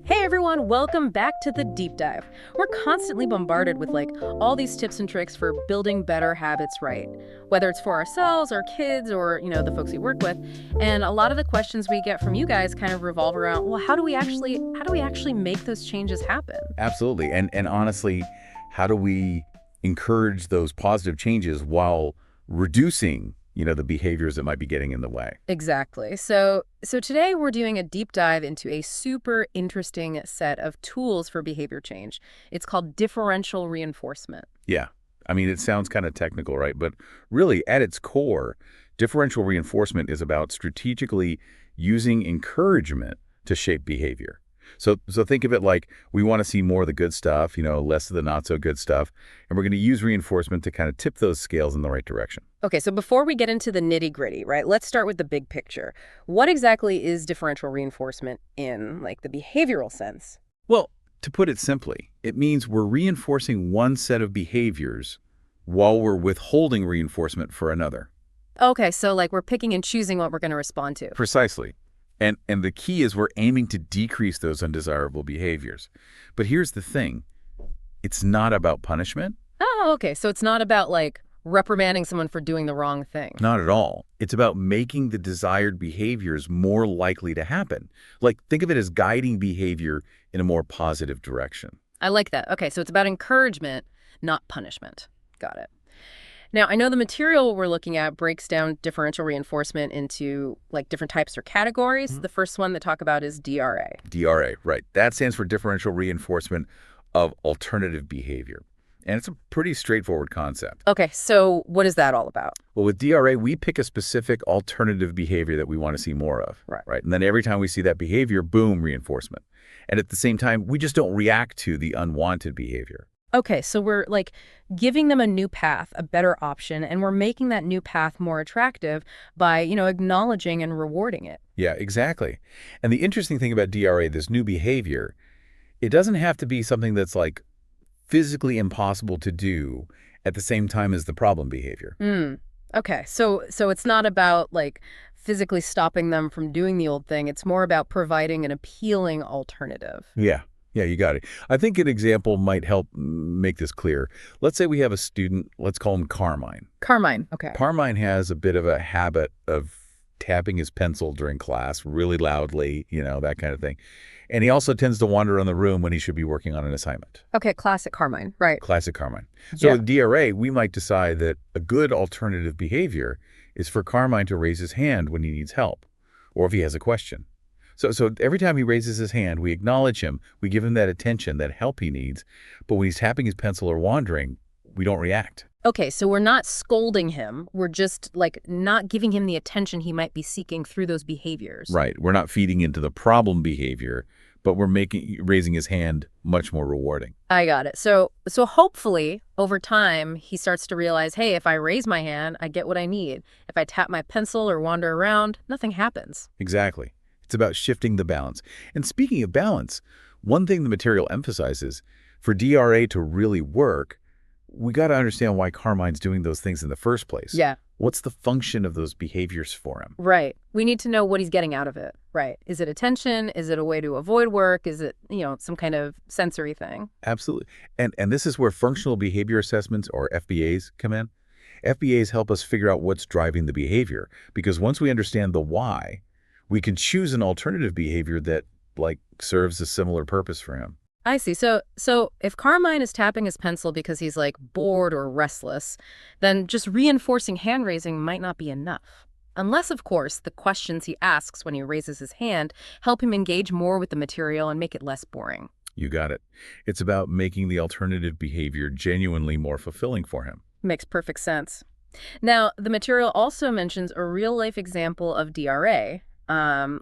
Hey everyone, welcome back to the Deep Dive. We're constantly bombarded with all these tips and tricks for building better habits right, whether it's for ourselves, our kids, or the folks we work with. And a lot of the questions we get from you guys kind of revolve around, well, how do we actually make those changes happen? Absolutely. And honestly, how do we encourage those positive changes while reducing, the behaviors that might be getting in the way? Exactly. So today we're doing a deep dive into a super interesting set of tools for behavior change. It's called differential reinforcement. Yeah. I mean, it sounds kind of technical, right? But really, at its core, differential reinforcement is about strategically using encouragement to shape behavior. So think of it like we want to see more of the good stuff, less of the not so good stuff. And we're going to use reinforcement to kind of tip those scales in the right direction. Okay, so before we get into the nitty-gritty, right, let's start with the big picture. What exactly is differential reinforcement in, the behavioral sense? Well, to put it simply, it means we're reinforcing one set of behaviors while we're withholding reinforcement for another. Okay, so we're picking and choosing what we're going to respond to. Precisely. And the key is we're aiming to decrease those undesirable behaviors. But here's the thing. It's not about punishment. Oh, okay, so it's not about, reprimanding someone for doing the wrong thing. Not at all. It's about making the desired behaviors more likely to happen. Think of it as guiding behavior in a more positive direction. I like that. Okay, so it's about encouragement, not punishment. Got it. Now, I know the material we're looking at breaks down differential reinforcement into different types or categories. Mm-hmm. The first one they talk about is DRA. DRA, right. That stands for differential reinforcement of alternative behavior. And it's a pretty straightforward concept. Okay, so what is that all about? Well, with DRA, we pick a specific alternative behavior that we want to see more of. Right. And then every time we see that behavior, boom, reinforcement. And at the same time, we just don't react to the unwanted behavior. Okay, so we're giving them a new path, a better option, and we're making that new path more attractive by, acknowledging and rewarding it. Yeah, exactly. And the interesting thing about DRA, this new behavior, it doesn't have to be something that's physically impossible to do at the same time as the problem behavior. Okay, so it's not about physically stopping them from doing the old thing. It's more about providing an appealing alternative. Yeah, you got it. I think an example might help make this clear. Let's say we have a student, let's call him Carmine. Carmine, okay. Carmine has a bit of a habit of tapping his pencil during class really loudly, that kind of thing. And he also tends to wander around the room when he should be working on an assignment. Okay, classic Carmine, right. Classic Carmine. So with DRA, we might decide that a good alternative behavior is for Carmine to raise his hand when he needs help or if he has a question. So every time he raises his hand, we acknowledge him, we give him that attention, that help he needs, but when he's tapping his pencil or wandering, we don't react. Okay, so we're not scolding him. We're just not giving him the attention he might be seeking through those behaviors. Right. We're not feeding into the problem behavior, but we're making raising his hand much more rewarding. I got it. So hopefully over time he starts to realize, hey, if I raise my hand, I get what I need. If I tap my pencil or wander around, nothing happens. Exactly. It's about shifting the balance. And speaking of balance, one thing the material emphasizes, for DRA to really work, we got to understand why Carmine's doing those things in the first place. Yeah. What's the function of those behaviors for him? Right. We need to know what he's getting out of it. Right. Is it attention? Is it a way to avoid work? Is it, some kind of sensory thing? Absolutely. And this is where functional behavior assessments, or FBAs, come in. FBAs help us figure out what's driving the behavior, because once we understand the why, we can choose an alternative behavior that serves a similar purpose for him. I see. So if Carmine is tapping his pencil because he's bored or restless, then just reinforcing hand raising might not be enough. Unless, of course, the questions he asks when he raises his hand help him engage more with the material and make it less boring. You got it. It's about making the alternative behavior genuinely more fulfilling for him. Makes perfect sense. Now, the material also mentions a real-life example of DRA,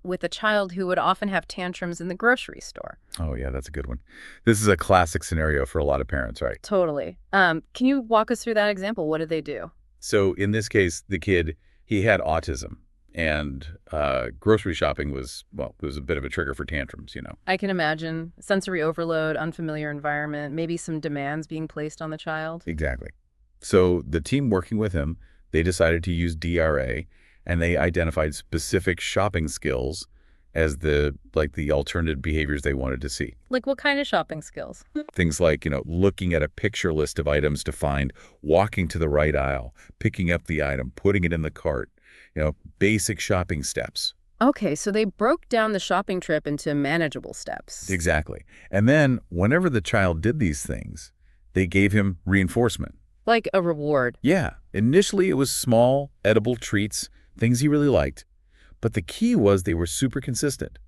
with a child who would often have tantrums in the grocery store. Oh, yeah, that's a good one. This is a classic scenario for a lot of parents, right? Totally. Can you walk us through that example? What did they do? So in this case, the kid, he had autism, and grocery shopping was a bit of a trigger for tantrums, I can imagine. Sensory overload, unfamiliar environment, maybe some demands being placed on the child. Exactly. So the team working with him, they decided to use DRA, and they identified specific shopping skills as the alternative behaviors they wanted to see. Like what kind of shopping skills? Things like, looking at a picture list of items to find, walking to the right aisle, picking up the item, putting it in the cart, basic shopping steps. Okay, so they broke down the shopping trip into manageable steps. Exactly. And then whenever the child did these things, they gave him reinforcement. Like a reward. Yeah. Initially, it was small, edible treats, things he really liked. But the key was they were super consistent.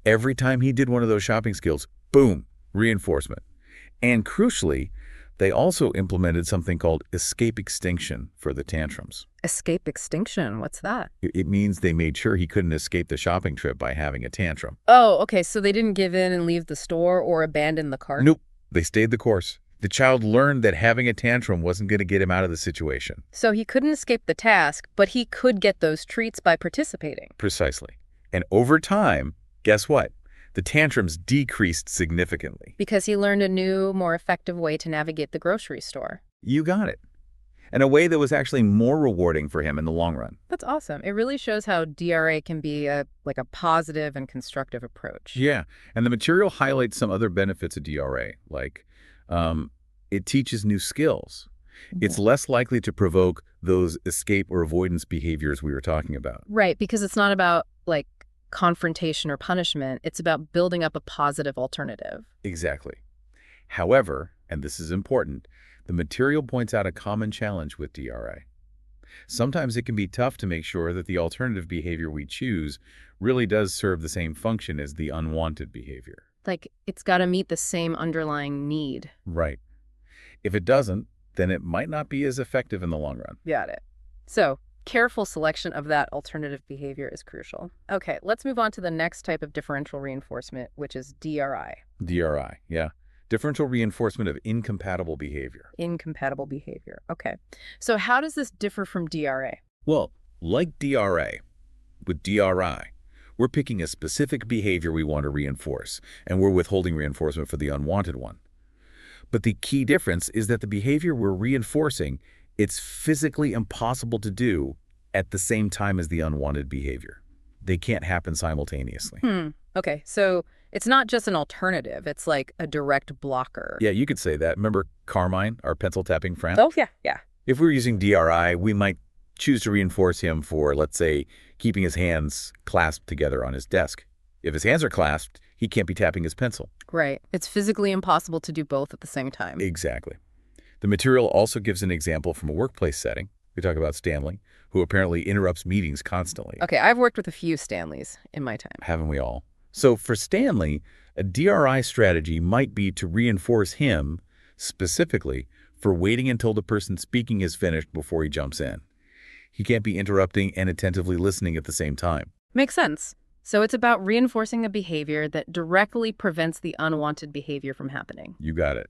Every time he did one of those shopping skills, boom, reinforcement. And crucially, they also implemented something called escape extinction for the tantrums. Escape extinction? What's that? It means they made sure he couldn't escape the shopping trip by having a tantrum. Oh, okay, so they didn't give in and leave the store or abandon the cart? Nope. They stayed the course. The child learned that having a tantrum wasn't going to get him out of the situation. So he couldn't escape the task, but he could get those treats by participating. Precisely. And over time, guess what? The tantrums decreased significantly. Because he learned a new, more effective way to navigate the grocery store. You got it. And a way that was actually more rewarding for him in the long run. That's awesome. It really shows how DRA can be a positive and constructive approach. Yeah. And the material highlights some other benefits of DRA, like it teaches new skills. It's less likely to provoke those escape or avoidance behaviors we were talking about. Right, because it's not about confrontation or punishment. It's about building up a positive alternative. Exactly. However, and this is important, the material points out a common challenge with DRA. Sometimes it can be tough to make sure that the alternative behavior we choose really does serve the same function as the unwanted behavior. It's got to meet the same underlying need. Right. If it doesn't, then it might not be as effective in the long run. Got it. So, careful selection of that alternative behavior is crucial. Okay, let's move on to the next type of differential reinforcement, which is DRI. DRI, yeah. Differential reinforcement of incompatible behavior. Incompatible behavior. Okay. So how does this differ from DRA? Well, like DRA, with DRI, we're picking a specific behavior we want to reinforce, and we're withholding reinforcement for the unwanted one. But the key difference is that the behavior we're reinforcing, it's physically impossible to do at the same time as the unwanted behavior. They can't happen simultaneously. Okay, so it's not just an alternative. It's like a direct blocker. Yeah, you could say that. Remember Carmine, our pencil tapping friend? Oh, yeah. If we were using DRI, we might choose to reinforce him for, let's say, keeping his hands clasped together on his desk. If his hands are clasped, he can't be tapping his pencil. Right. It's physically impossible to do both at the same time. Exactly. The material also gives an example from a workplace setting. We talk about Stanley, who apparently interrupts meetings constantly. Okay, I've worked with a few Stanleys in my time. Haven't we all? So for Stanley, a DRI strategy might be to reinforce him specifically for waiting until the person speaking is finished before he jumps in. He can't be interrupting and attentively listening at the same time. Makes sense. So it's about reinforcing a behavior that directly prevents the unwanted behavior from happening. You got it.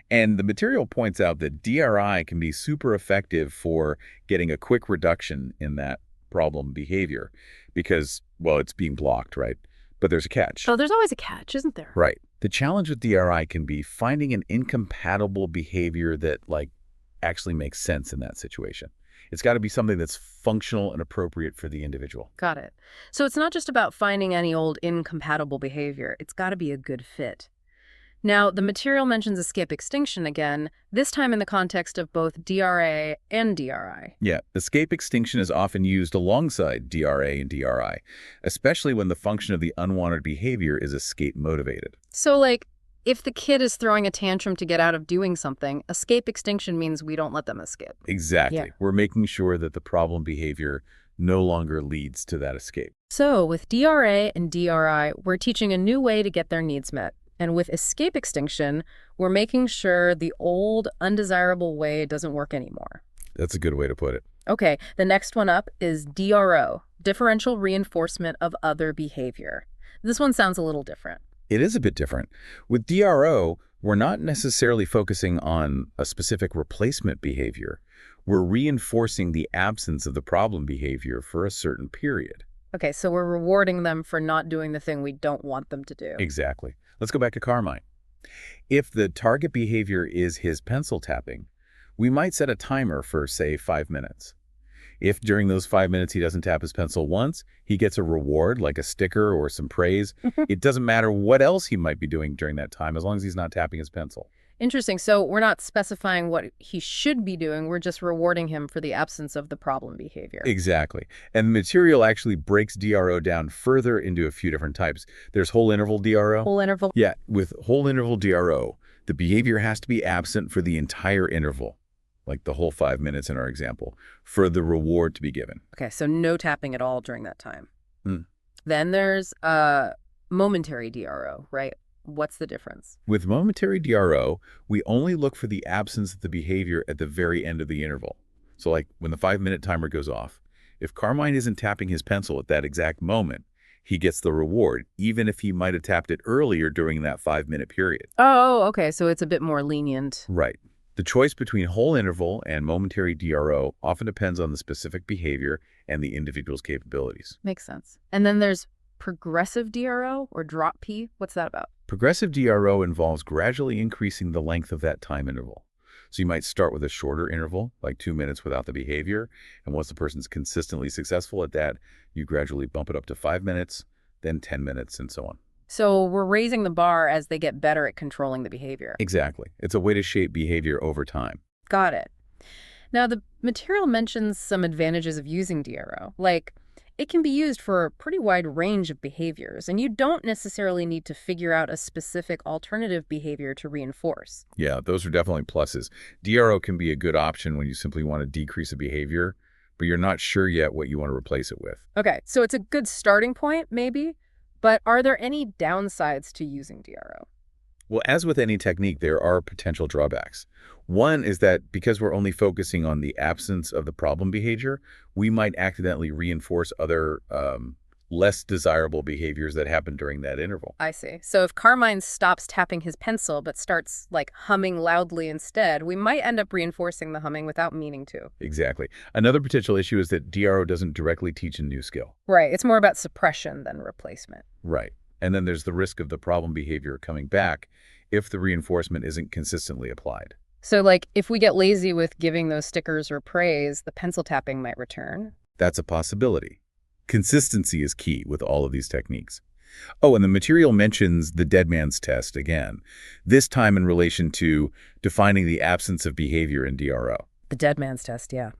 And the material points out that DRI can be super effective for getting a quick reduction in that problem behavior because, well, it's being blocked, right? But there's a catch. Oh, there's always a catch, isn't there? Right. The challenge with DRI can be finding an incompatible behavior that, actually makes sense in that situation. It's got to be something that's functional and appropriate for the individual. Got it. So it's not just about finding any old incompatible behavior. It's got to be a good fit. Now, the material mentions escape extinction again, this time in the context of both DRA and DRI. Yeah, escape extinction is often used alongside DRA and DRI, especially when the function of the unwanted behavior is escape motivated. So, if the kid is throwing a tantrum to get out of doing something, escape extinction means we don't let them escape. Exactly. Yeah. We're making sure that the problem behavior no longer leads to that escape. So, with DRA and DRI, we're teaching a new way to get their needs met. And with escape extinction, we're making sure the old, undesirable way doesn't work anymore. That's a good way to put it. Okay, the next one up is DRO, differential reinforcement of other behavior. This one sounds a little different. It is a bit different. With DRO, we're not necessarily focusing on a specific replacement behavior. We're reinforcing the absence of the problem behavior for a certain period. Okay, so we're rewarding them for not doing the thing we don't want them to do. Exactly. Let's go back to Carmine. If the target behavior is his pencil tapping, we might set a timer for, say, 5 minutes. If during those 5 minutes he doesn't tap his pencil once, he gets a reward like a sticker or some praise. It doesn't matter what else he might be doing during that time as long as he's not tapping his pencil. Interesting. So we're not specifying what he should be doing. We're just rewarding him for the absence of the problem behavior. Exactly. And the material actually breaks DRO down further into a few different types. There's whole interval DRO. Whole interval? Yeah, with whole interval DRO, the behavior has to be absent for the entire interval, like the whole 5 minutes in our example, for the reward to be given. Okay, so no tapping at all during that time. Hmm. Then there's momentary DRO, right? What's the difference? With momentary DRO, we only look for the absence of the behavior at the very end of the interval. So like when the 5-minute timer goes off, if Carmine isn't tapping his pencil at that exact moment, he gets the reward, even if he might have tapped it earlier during that 5-minute period. Oh, okay, so it's a bit more lenient. Right. The choice between whole interval and momentary DRO often depends on the specific behavior and the individual's capabilities. Makes sense. And then there's progressive DRO or drop P. What's that about? Progressive DRO involves gradually increasing the length of that time interval. So you might start with a shorter interval, like 2 minutes without the behavior, and once the person's consistently successful at that, you gradually bump it up to 5 minutes, then 10 minutes, and so on. So we're raising the bar as they get better at controlling the behavior. Exactly. It's a way to shape behavior over time. Got it. Now, the material mentions some advantages of using DRO, like it can be used for a pretty wide range of behaviors, and you don't necessarily need to figure out a specific alternative behavior to reinforce. Yeah, those are definitely pluses. DRO can be a good option when you simply want to decrease a behavior, but you're not sure yet what you want to replace it with. Okay, so it's a good starting point, maybe, but are there any downsides to using DRO? Well, as with any technique, there are potential drawbacks. One is that because we're only focusing on the absence of the problem behavior, we might accidentally reinforce other less desirable behaviors that happen during that interval. I see. So if Carmine stops tapping his pencil but starts, like, humming loudly instead, we might end up reinforcing the humming without meaning to. Exactly. Another potential issue is that DRO doesn't directly teach a new skill. Right. It's more about suppression than replacement. Right. And then there's the risk of the problem behavior coming back if the reinforcement isn't consistently applied. So, like, if we get lazy with giving those stickers or praise, the pencil tapping might return. That's a possibility. Consistency is key with all of these techniques. Oh, and the material mentions the dead man's test again, this time in relation to defining the absence of behavior in DRO. The dead man's test, yeah.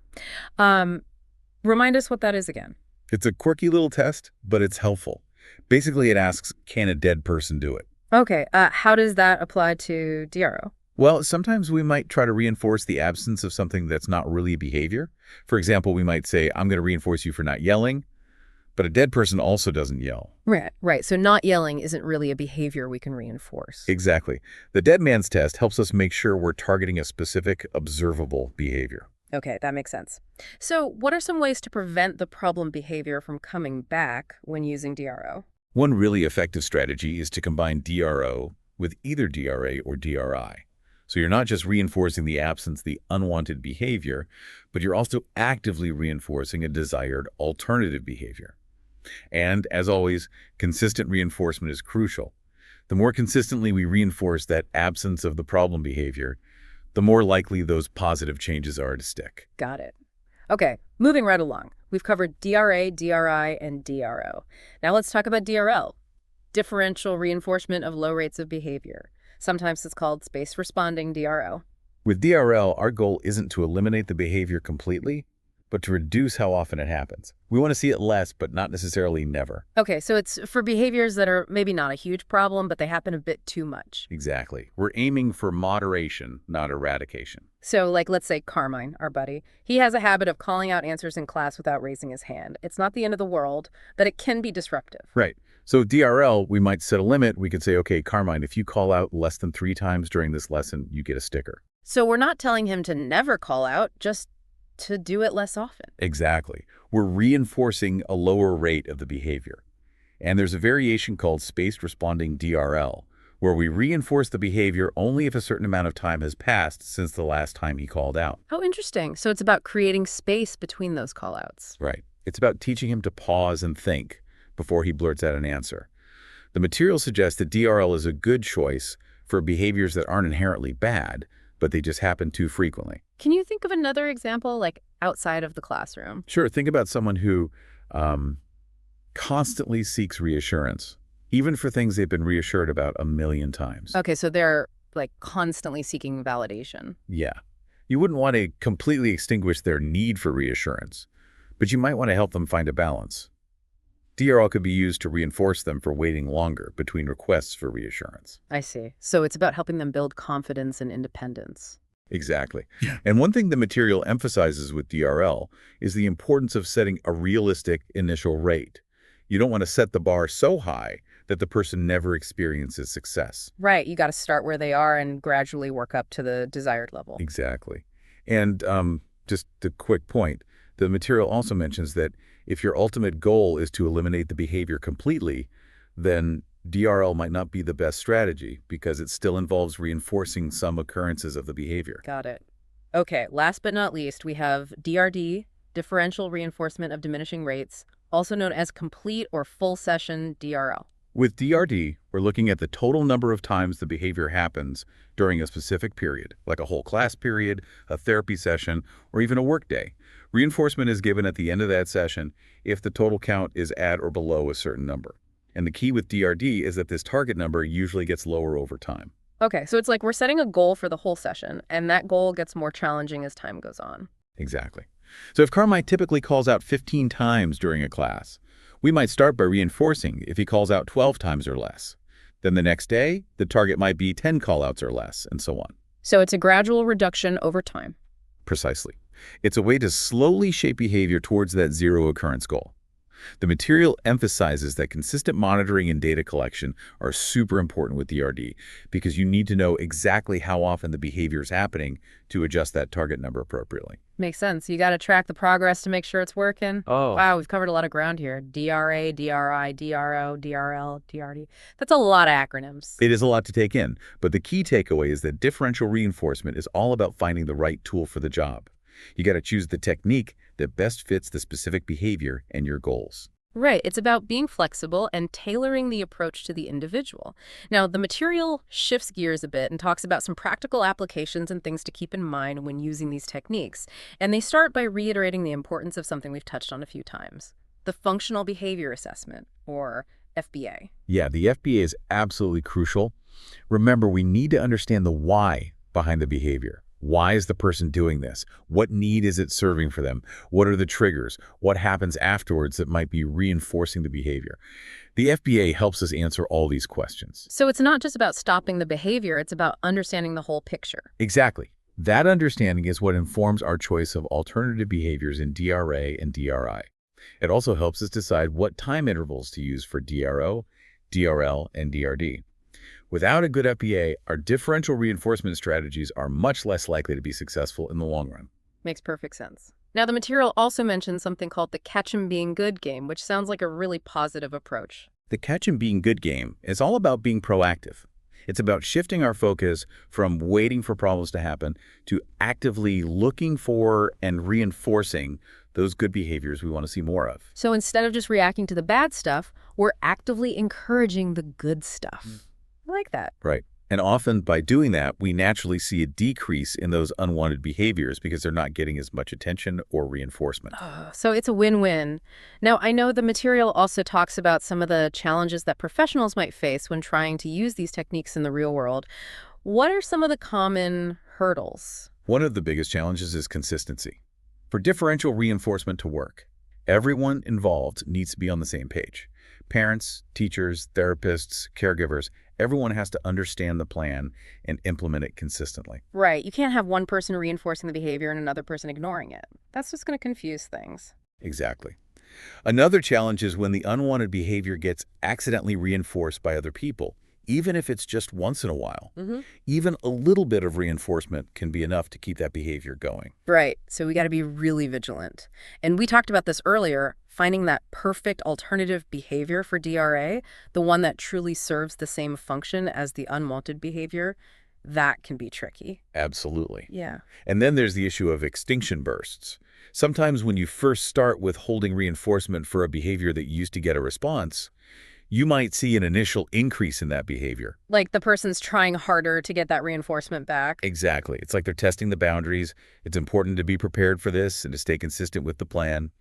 Remind us what that is again. It's a quirky little test, but it's helpful. Basically, it asks, can a dead person do it? Okay, how does that apply to DRO? Well, sometimes we might try to reinforce the absence of something that's not really a behavior. For example, we might say, I'm going to reinforce you for not yelling, but a dead person also doesn't yell. Right. So not yelling isn't really a behavior we can reinforce. Exactly. The dead man's test helps us make sure we're targeting a specific observable behavior. Okay, that makes sense. So what are some ways to prevent the problem behavior from coming back when using DRO? One really effective strategy is to combine DRO with either DRA or DRI. So you're not just reinforcing the absence, the unwanted behavior, but you're also actively reinforcing a desired alternative behavior. And as always, consistent reinforcement is crucial. The more consistently we reinforce that absence of the problem behavior, the more likely those positive changes are to stick. Got it. Okay, moving right along. We've covered DRA, DRI, and DRO. Now let's talk about DRL, differential reinforcement of low rates of behavior. Sometimes it's called space responding DRO. With DRL, our goal isn't to eliminate the behavior completely, but to reduce how often it happens. We want to see it less, but not necessarily never. Okay, so it's for behaviors that are maybe not a huge problem, but they happen a bit too much. Exactly. We're aiming for moderation, not eradication. So, like, let's say Carmine, our buddy, he has a habit of calling out answers in class without raising his hand. It's not the end of the world, but it can be disruptive. Right. So DRL, we might set a limit. We could say, okay, Carmine, if you call out less than 3 times during this lesson, you get a sticker. So we're not telling him to never call out, just to do it less often. Exactly. We're reinforcing a lower rate of the behavior. And there's a variation called spaced responding DRL, where we reinforce the behavior only if a certain amount of time has passed since the last time he called out. Oh, interesting. So it's about creating space between those call-outs. Right. It's about teaching him to pause and think before he blurts out an answer. The material suggests that DRL is a good choice for behaviors that aren't inherently bad, but they just happen too frequently. Can you think of another example, like outside of the classroom? Sure, think about someone who constantly seeks reassurance, even for things they've been reassured about a million times. Okay, so they're like constantly seeking validation. Yeah. You wouldn't want to completely extinguish their need for reassurance, but you might want to help them find a balance. DRL could be used to reinforce them for waiting longer between requests for reassurance. I see. So it's about helping them build confidence and independence. Exactly. Yeah. And one thing the material emphasizes with DRL is the importance of setting a realistic initial rate. You don't want to set the bar so high that the person never experiences success. Right. You got to start where they are and gradually work up to the desired level. Exactly. And just a quick point, the material also mentions that if your ultimate goal is to eliminate the behavior completely, then DRL might not be the best strategy because it still involves reinforcing some occurrences of the behavior. Got it. Okay, last but not least, we have DRD, differential reinforcement of diminishing rates, also known as complete or full session DRL. With DRD, we're looking at the total number of times the behavior happens during a specific period, like a whole class period, a therapy session, or even a workday. Reinforcement is given at the end of that session if the total count is at or below a certain number. And the key with DRD is that this target number usually gets lower over time. Okay, so it's like we're setting a goal for the whole session, and that goal gets more challenging as time goes on. Exactly. So if Carmine typically calls out 15 times during a class, we might start by reinforcing if he calls out 12 times or less. Then the next day, the target might be 10 callouts or less, and so on. So it's a gradual reduction over time. Precisely. It's a way to slowly shape behavior towards that zero occurrence goal. The material emphasizes that consistent monitoring and data collection are super important with DRD because you need to know exactly how often the behavior is happening to adjust that target number appropriately. Makes sense. You got to track the progress to make sure it's working. Oh. Wow, we've covered a lot of ground here. DRA, DRI, DRO, DRL, DRD. That's a lot of acronyms. It is a lot to take in, but the key takeaway is that differential reinforcement is all about finding the right tool for the job. You got to choose the technique that best fits the specific behavior and your goals. Right. It's about being flexible and tailoring the approach to the individual. Now, the material shifts gears a bit and talks about some practical applications and things to keep in mind when using these techniques. And they start by reiterating the importance of something we've touched on a few times, the functional behavior assessment, or FBA. Yeah, the FBA is absolutely crucial. Remember, we need to understand the why behind the behavior. Why is the person doing this? What need is it serving for them? What are the triggers? What happens afterwards that might be reinforcing the behavior? The FBA helps us answer all these questions. So it's not just about stopping the behavior, it's about understanding the whole picture. Exactly. That understanding is what informs our choice of alternative behaviors in DRA and DRI. It also helps us decide what time intervals to use for DRO, DRL, and DRD. Without a good FBA, our differential reinforcement strategies are much less likely to be successful in the long run. Makes perfect sense. Now, the material also mentions something called the catch 'em being good game, which sounds like a really positive approach. The catch 'em being good game is all about being proactive. It's about shifting our focus from waiting for problems to happen to actively looking for and reinforcing those good behaviors we want to see more of. So instead of just reacting to the bad stuff, we're actively encouraging the good stuff. I like that. Right. And often by doing that, we naturally see a decrease in those unwanted behaviors because they're not getting as much attention or reinforcement. So it's a win-win. Now, I know the material also talks about some of the challenges that professionals might face when trying to use these techniques in the real world. What are some of the common hurdles? One of the biggest challenges is consistency. For differential reinforcement to work, everyone involved needs to be on the same page. Parents, teachers, therapists, caregivers, everyone has to understand the plan and implement it consistently. Right. You can't have one person reinforcing the behavior and another person ignoring it. That's just going to confuse things. Exactly. Another challenge is when the unwanted behavior gets accidentally reinforced by other people, even if it's just once in a while. Even a little bit of reinforcement can be enough to keep that behavior going. Right. So we got to be really vigilant. And we talked about this earlier, finding that perfect alternative behavior for DRA, the one that truly serves the same function as the unwanted behavior, that can be tricky. Absolutely. Yeah. And then there's the issue of extinction bursts. Sometimes when you first start with holding reinforcement for a behavior that used to get a response, you might see an initial increase in that behavior. Like the person's trying harder to get that reinforcement back. Exactly. It's like they're testing the boundaries. It's important to be prepared for this and to stay consistent with the plan.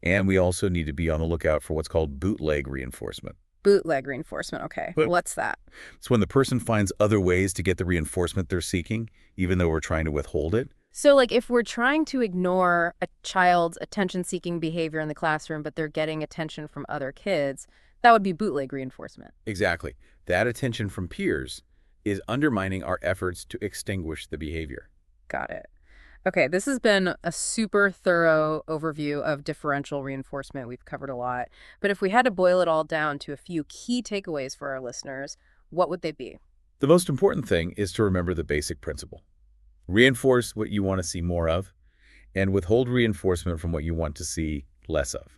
And we also need to be on the lookout for what's called bootleg reinforcement. Bootleg reinforcement, okay. But What's that? it's when the person finds other ways to get the reinforcement they're seeking, even though we're trying to withhold it. So like if we're trying to ignore a child's attention-seeking behavior in the classroom, but they're getting attention from other kids, that would be bootleg reinforcement. Exactly. That attention from peers is undermining our efforts to extinguish the behavior. Got it. Okay, this has been a super thorough overview of differential reinforcement. We've covered a lot. But if we had to boil it all down to a few key takeaways for our listeners, what would they be? The most important thing is to remember the basic principle. Reinforce what you want to see more of, and withhold reinforcement from what you want to see less of.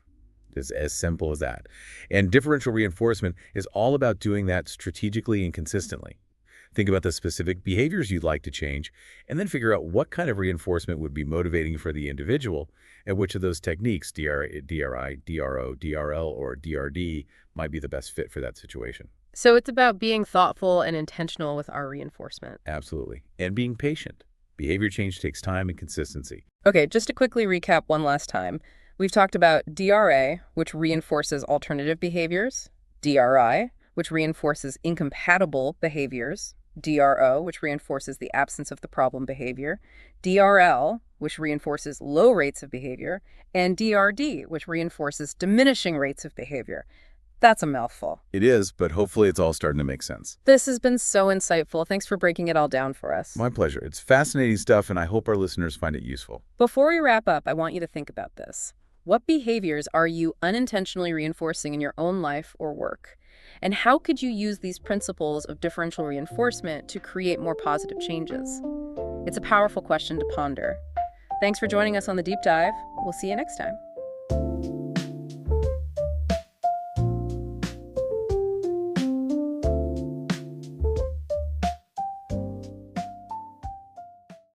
It's as simple as that. And differential reinforcement is all about doing that strategically and consistently. Think about the specific behaviors you'd like to change, and then figure out what kind of reinforcement would be motivating for the individual, and which of those techniques, DRI, DRO, DRL, or DRD, might be the best fit for that situation. So it's about being thoughtful and intentional with our reinforcement. Absolutely. And being patient. Behavior change takes time and consistency. Okay, just to quickly recap one last time. We've talked about DRA, which reinforces alternative behaviors, DRI, which reinforces incompatible behaviors, DRO, which reinforces the absence of the problem behavior, DRL, which reinforces low rates of behavior, and DRD, which reinforces diminishing rates of behavior. That's a mouthful. It is, but hopefully it's all starting to make sense. This has been so insightful. Thanks for breaking it all down for us. My pleasure. It's fascinating stuff, and I hope our listeners find it useful. Before we wrap up, I want you to think about this. What behaviors are you unintentionally reinforcing in your own life or work? And how could you use these principles of differential reinforcement to create more positive changes? It's a powerful question to ponder. Thanks for joining us on The Deep Dive. We'll see you next time.